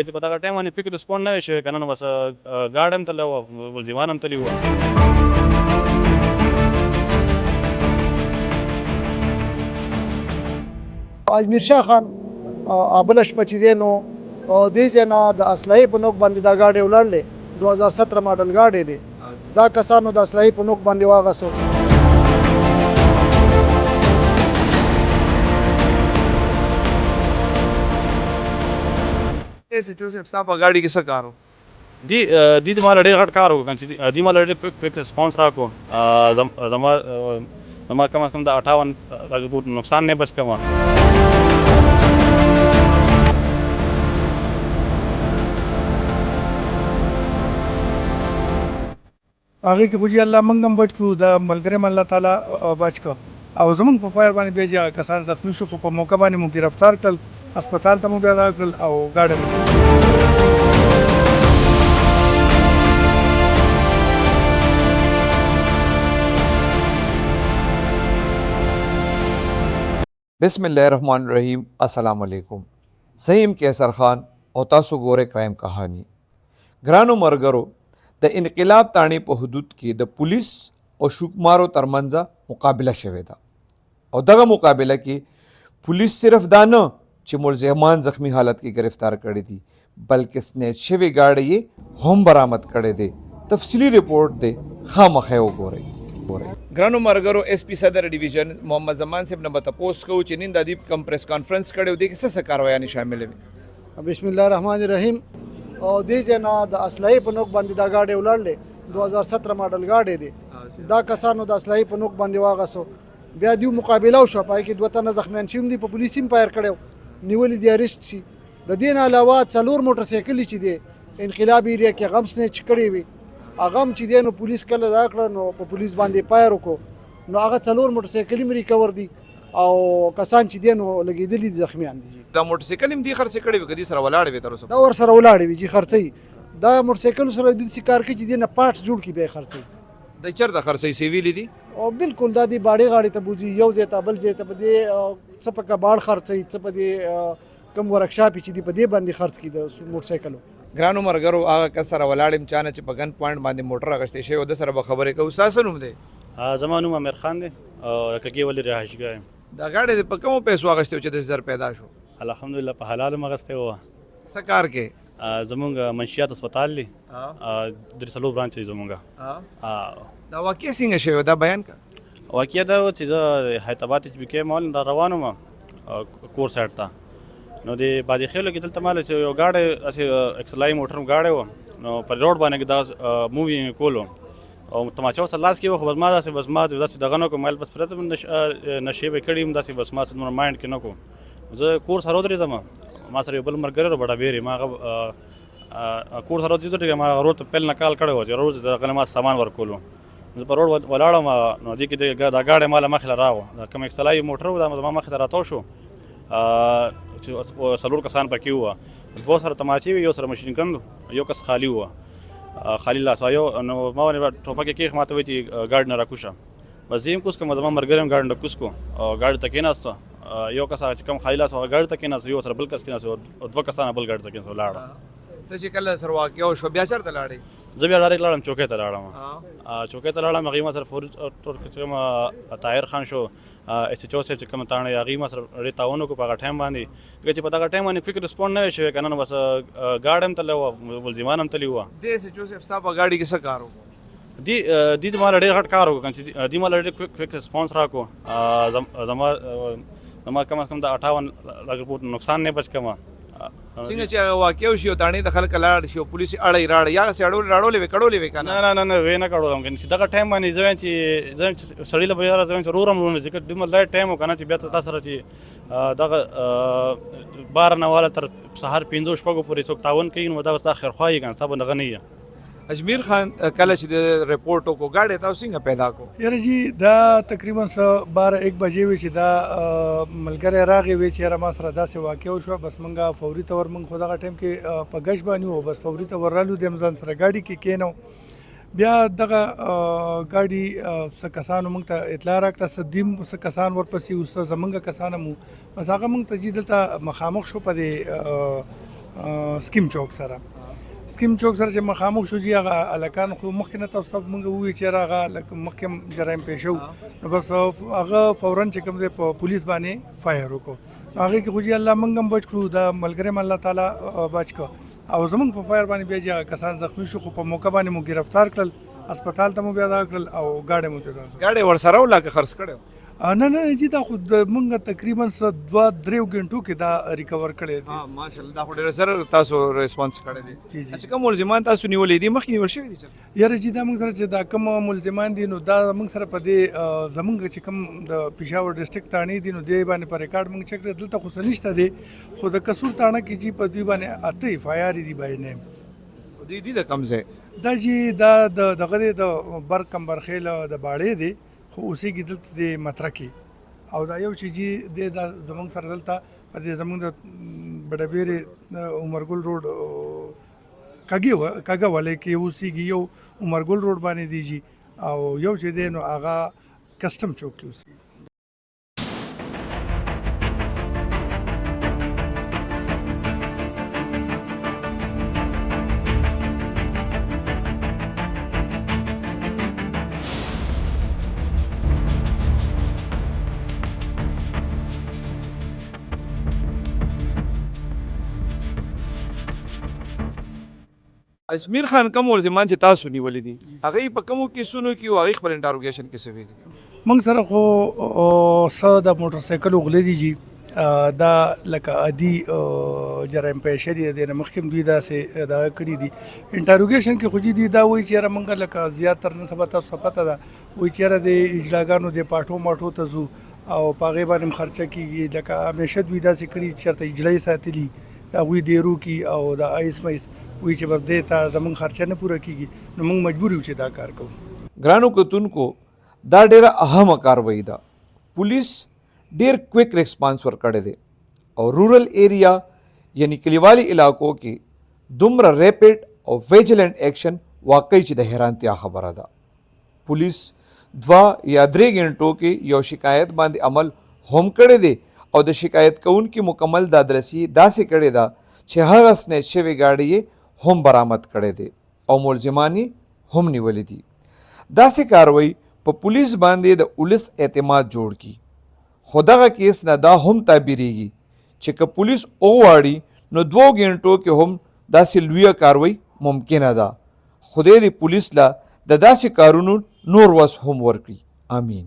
که چې په دغه ټایم باندې کویک رسپونډ نه وی شوی که نه نو بس ګارډ هم تللی وه ولزیمان هم تللي وو. اجمیر شاه خان بله شپه چې دی نو دې ځای نه د اسلحې په نوک باندې دا ګاډی ولاړلې 2017 ماډل ګاډی دی. دا کسانو د اسلحې په نوک باندې واغسو. جوزف ستا په ګاډي کې څه کار و؟ دی زما له ډېر غټ کار وکړو چې دی ما له ډېر کویک رسپانس راکړو. زما کم از کم د 58 نقصان نه بچ کما. هغې کې خو جي الله موږ هم بچ کړو، د ملګري هم الله تعالی بچ کړ او زموږ په فایر باندې بیا چې هغه کسان زخمي شو خو په موقع باندې مو ګرفتار کړل، هسپتال ته مو بیا راکړل او ګاډی مو بسم الله الرحمن الرحیم. السلام علیکم. زه یم کیسر خان او تاسو ګورئ کرایم کہانی. ګرانو مرګرو، د انقلاب تاڼې په حدود کې د پولیس او شوکمارو ترمنځ مقابله شوې ده او دغه مقابله کې پولیس صرف دا نه چې ملزمان زخمی حالت کې گرفتار کړي دي بلکې سنیچ شوې ګاډی یې هم برآمد کړی دی. تفصیلی رپورټ دی، خامخا یې وګورئ. ګرانو مرګرو، ایس پی صدر ډیویژن محمد زمان صاحب نه به تپوس کوو چې نن د دې کم پریس کانفرنس کړی و، دې کې څه څه کاروایانې شاملې وې؟ بسم الله الرحمن الرحیم. او دې ځای نه د اسلحې په نوک باندې دا ګاډی ولاړلې 2017 ماډل ګاډی دی. دا کسانو د اسلحې په نوک باندې واغسو. بیا دیو مقابله وشوه، پای کې 2 تنه زخمیان شوي دي، په پولیس هم فایر کړی نیولي دي اریسټ شي. د دې نه علاوه 4 موټر سایکلې چې دی انقلاب ایریا کې غم سنیچ کړی وي، هغه هم چې دی نو پولیس کله دا کړه نو په پولیس باندې فایر وکړو نو هغه 4 موټر سایکلې هم ریکور دي او کسان چې دی نو لګېدلي دي زخمیان دي. دا موټر سایکل هم دې خرڅې کړی وي که دې سره ولاړې وې تر اوسه؟ دا ورسره ولاړې وي چې خرڅوي. دا موټر سایکل سره داسې کار کوي چې دی نه پارټس جوړ کړي بیا یې خرڅوي. دا چېرته خرڅوي څه ویلي دي؟ او بالکل دا دی باړې غاړې ته بوځي، یو ځای ته بل ځای ته په دې څه په کباړ خرڅوي، څه په دې کوم ورکشاپ چې دی په دې باندې خرڅ کړي د موټر سایکلو. ګرانو مرګرو، هغه کس سره ولاړ یم چا نه چې په ګن پوینټ باندې موټر اخیستی شوی و، د سره به خبرې کوو. ستا څه نوم دی؟ زما نوم امیر خان دی او کږې ولې رهایشګاه یم. دا ګاډی دې په کومو پیسو اخیستی و چې داسې زر پیدا شو؟ الحمدلله په حلالو م اخیستی وه. څه کار کې؟ زمونږ منشیات هسپتال دی، 3 برانچ دی زمونږ. دا واقع څنګه شوی دا بیان کړه. واقعیت دا و چې زه حیدرآباد ایچ بي کې مال را روان وم کور سایډ ته، نو د بادي خیلو کې دلته مال چې یو ګاډی هسې اکسلایي موټر ګاډی و نو په روډ باندې دا مووي مې کولو او تماچه ورسره لاس کې و خو بس ما داسې دغه نه کوم مایل بس پرته نشې به کړي یم داسې بس ما څه دومره مایند کې نه کوم. زه کور سره ودرېدم، ما سره یو بل ملګری و بډا بیرې، ما هغه کور سره ودرېدم، ما هغه روډ ته پیل نه کال کړی و چې روز دغه نه ما سامان ورکولو. زه په روډ ولاړم نو دې کې دا ګاډی ما له مخې له راغو، دا کوم اکسلایي موټر و دا زما مخې ته راتاو شو چې 4 کسان پکې وه، 2 سره تماچې وې، یو سره مشین ګن، یو کس خالي وه، خالي لاس یو نو ما باندې ټوپک یې کېښ، ما ته وایي چې ګاډي نه راکوشه. بس زه هم کوز کړم، زما ملګری هم ګاډي نه کوز کړو او ګاډي ته کېناسته. یو کس چې کوم خالي لاس هغه ګاډي ته کېناسته، یو سره بل کس کېناسته او 2 کسان بل ګاډي ته کېناسته ولاړه. ته چې کله سره واقع شو بیا چېرته لاړې؟ زه بیا ډایرکټ لاړم چوکۍ ته لاړم. چوکۍ ته لاړم، هغې ما سره فوري طور چې کوم طاهر خان شو ایس ایچ او صاحب چې کوم تاڼې هغې ما سره ډېر تعاون وکړو په هغه ټایم باندې، ځکه چې په دغه ټایم باندې کویک رسپونډ نه وی شوی که نه نو بس ګاډی هم تللی وه ولزیمان هم تللي وه. دې ایس ایچ او صاحب ستا په ګاډي کې څه کار وکړو؟ دی زما له ډېر غټ کار وکړو چې دی ما له ډېر کویک رسپانس راکړو. زما کم از کم د 58 نقصان نه بچ کما. څنګه چې هغه واقع وشي او تاڼې د خلک لاړ شي او پولیس اړی راړی یا هغسې راړولې وې کړولې وې که نه؟ نه وې نه کړولم چې دغه ټایم باندې زه وایم چې سړي له به یاره زه وایم چې رورم ځکه دومره لایټ ټایم و که نه چې بیا تا سره چې دغه 12 نه واله تر سهار 5-6 پورې څوک تعاون کوي نو دا به ستا خیرخواهي که نه ستا به دغه نه وي. اجمیر خان کله چې د رپورټ وکړو ګاډی تاسو څنګه پیدا کړو؟ یاره جي دا تقریبا 12-1 بجې وې چې دا ملګری راغی وی چې یاره ما سره داسې واقع وشوه، بس موږ فوري طور موږ خو دغه ټایم کې په ګشت باندې وو، بس فوري طور رالو د ځان سره ګاډي کې کېنو. بیا دغه ګاډي څه کسانو موږ ته اطلاع راکړه، څه کسان ورپسې اوس زمونږ کسان مو بس هغه موږ ته چې دلته مخامخ شو په دې سکیم چوک سره چې مخامخ شو جی هغه الکان خو مخکې نه تاسو ته مونږ ووایي چې هغه لکه مخکې جرایم پیښ شو نو بس هغه فوراً چې کوم دی په پولیس باندې فایر وکړو نو هغې کې خو جی الله موږ هم بچ کړو د ملګري م الله تعالی بچ کړو او زمونږ په فایر باندې بیا چې هغه کسان زخمي شو خو په موقع باندې مو گرفتار کړل هسپتال ته مو بیا داخل کړل او گاډی مو ته ګاډی ورسره ولا که خرڅ کړو نه جی دا خو مونږ تقریبا 2-3 غنټو کې دا ریکور کړی دی ماشاءالله دا خو ډېر سره تاسو ریسپانس کړی دی جی چې کوم ملزمان تاسو نیولې دي مخکې نیول شوي دي یاره جی دا موږ سره چې دا کوم ملزمان دي نو دا موږ سره په دې زمونږ چې کوم د پېښور ډسټرکټ تاڼې دي نو دې باندې په ریکارډ موږ چک کړی دلته خو څه نشته دی خو د کسور تاڼه کې جی په دوی باندې 8 اف آی آر دي بای نیم دي د کم ځای دا جی دا دغه د بر کمبرخیل د باړې دی خو اوسېږي دلته د مترکې او دا یو چې جی د زمونږ سره دلته په دې زمونږ د بډبیرې عمرګل روډ کاږه والے کې اوسېږي یو عمرګل روډ باندې دی جی او یو چې دی نو هغه کسټم چوک کې اوسېږي اجمیر خان کوم ملزمان چې تاسو نیولې دي هغه په کومو کیسونو کې او هغه خپل انټروګیشن کې څه ویلي موږ سره خو څه د موټر سایکل غلې دي جی دا لکه عادي جرایم پیښ دي د مخکې دوی داسې دا کړي دي انټروګیشن کې خو جی دي دا وایي چې موږ لکه زیات تر نه سبا تاسو پته ده وایي چې د اجلاګانو د پاټو ماټو ته ځو او په هغې باندې خرچه کېږي لکه همیشه دوی داسې کړي چېرته اجلای ساتلي د هغوی دیرو کې او د آیس مایس وایي چې بس دې ته زموږ خرچه نه پوره کېږي نو موږ مجبور یو چې دا کار کوو ګرانو کتونکو دا ډېره اهمه کاروایی ده پولیس ډېر کویک ریسپانس ورکړی دی او رورل ایریا یعنی کلیوالي علاقو کې دومره ریپډ او ویجیلنٹ ایکشن واقعي چې د حیرانتیا خبره ده پولیس 2 یا 3 غنټو کې یو شکایت باندې عمل هم کړی دی او د شکایت کوونکي مکمل دادرسی داسې کړې ده چې هغه سنیچ شوې ګاډي هم برآمد کړی دی او ملزمان هم نیولې دي داسې کاروایی په پولیس باندې د ولس اعتماد جوړ کی خو دغه کیس نه دا هم تعبیریږي چې که پولیس وغواړي نو 2 غنټو کې هم داسې لویه کاروایی ممکنه ده خدای دې پولیس لا د داسې کارونو نور وس هم ورکړي آمین